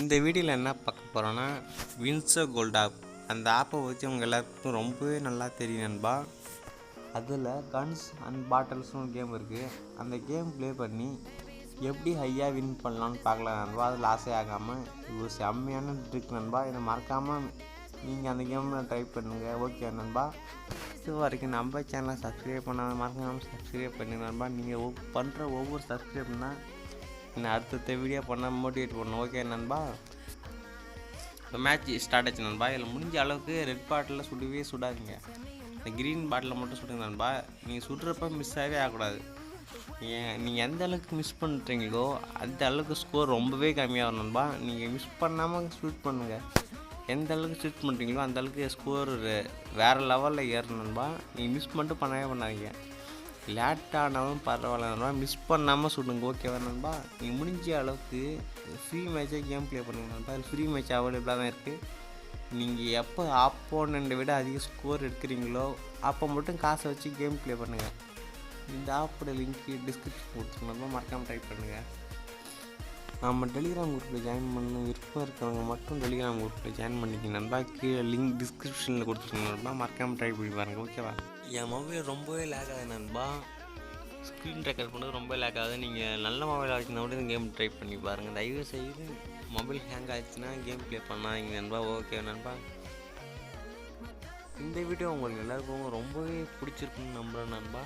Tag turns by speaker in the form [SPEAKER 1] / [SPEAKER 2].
[SPEAKER 1] இந்த வீடியோவில் என்ன பார்க்க போகிறோன்னா வின்சோ கோல்ட் ஆப். அந்த ஆப்பை வச்சு உங்கள் எல்லாருக்கும் ரொம்பவே நல்லா தெரியும் நண்பா. அதில் கன்ஸ் அண்ட் பாட்டில்ஸ்னு கேம் இருக்குது. அந்த கேம் ப்ளே பண்ணி எப்படி ஹையாக வின் பண்ணலான்னு பார்க்கலாம் நண்பா. அதில் ஆசையாகாமல் இது செம்மையான ட்ரிக் நண்பா. இதை மறக்காமல் நீங்கள் அந்த கேமில் ட்ரை பண்ணுங்கள். ஓகே நண்பா. இது வரைக்கும் நம்ம சேனலை சப்ஸ்கிரைப் பண்ணாமல் மறக்காமல் சப்ஸ்கிரைப் பண்ணுங்க நண்பா. நீங்கள் பண்ணுற ஒவ்வொரு சப்ஸ்கிரைப்னா நான் அடுத்த வீடியோ பண்ண மோட்டிவேட் பண்ணணும். ஓகே நண்பா. இப்போ மேட்ச் ஸ்டார்ட் ஆச்சு நண்பா. இதில் முடிஞ்ச அளவுக்கு ரெட் பாட்டிலில் சுடவே சுடாதீங்க. இந்த க்ரீன் பாட்டிலில் மட்டும் சுடுங்க நண்பா. நீங்கள் சுடுறப்ப மிஸ் ஆகவே ஆகக்கூடாது. நீங்கள் எந்த அளவுக்கு மிஸ் பண்ணுறீங்களோ அந்த அளவுக்கு ஸ்கோர் ரொம்பவே கம்மியாகும் நண்பா. நீங்கள் மிஸ் பண்ணாமல் ஷூட் பண்ணுங்கள். எந்த அளவுக்கு ஷூட் பண்ணுறீங்களோ அந்த அளவுக்கு ஸ்கோர் வேறு லெவலில் ஏறும் நண்பா. நீங்கள் மிஸ் மட்டும் பண்ணவே பண்ணாதீங்க. லேட்டானாலும் பரவாயில்ல நண்பா, மிஸ் பண்ணாமல் சுடுங்க. ஓகேவா நண்பா. நீங்கள் முடிஞ்ச அளவுக்கு ஃப்ரீ மேட்சாக கேம் ப்ளே பண்ணுங்க நண்பா. அது ஃப்ரீ மேட்ச் அவைலபிளாக தான் இருக்குது. நீங்கள் எப்போ ஆப்போனண்ட்டை விட அதிக ஸ்கோர் எடுக்கிறீங்களோ அப்போ மட்டும் காசை வச்சு கேம் ப்ளே பண்ணுங்கள். இந்த ஆப்போட லிங்க்கு டிஸ்கிரிப்ஷன் கொடுத்துருந்தோம், மறக்காமல் டைப் பண்ணுங்கள். நம்ம டெலிகிராம் குரூப்பில் ஜாயின் பண்ண விருப்பம் இருக்கிறவங்க மட்டும் டெலிகிராம் குரூப்பில் ஜாயின் பண்ணிக்க நண்பா. கீழே லிங்க் டிஸ்கிரிப்ஷனில் கொடுத்துருங்க நண்பா. மறக்காமல் ட்ரை பண்ணி பாருங்கள். ஓகேவா. என் மொபைல் ரொம்பவே லேக் ஆகுது நண்பா. ஸ்க்ரீன் ரெக்கார்ட் பண்ணுறது ரொம்ப லேக் ஆகுது. நீங்கள் நல்ல மொபைல் ஆச்சுன்னா கூட இந்த கேம் ட்ரை பண்ணி பாருங்கள். தயவு செய்து மொபைல் ஹேங் ஆச்சுன்னா கேம் ப்ளே பண்ணாதீங்க நண்பா. ஓகே நண்பா. இந்த வீடியோ உங்களுக்கு எல்லாருக்கும் ரொம்பவே பிடிச்சிருக்குன்னு நம்புகிறேன் நண்பா.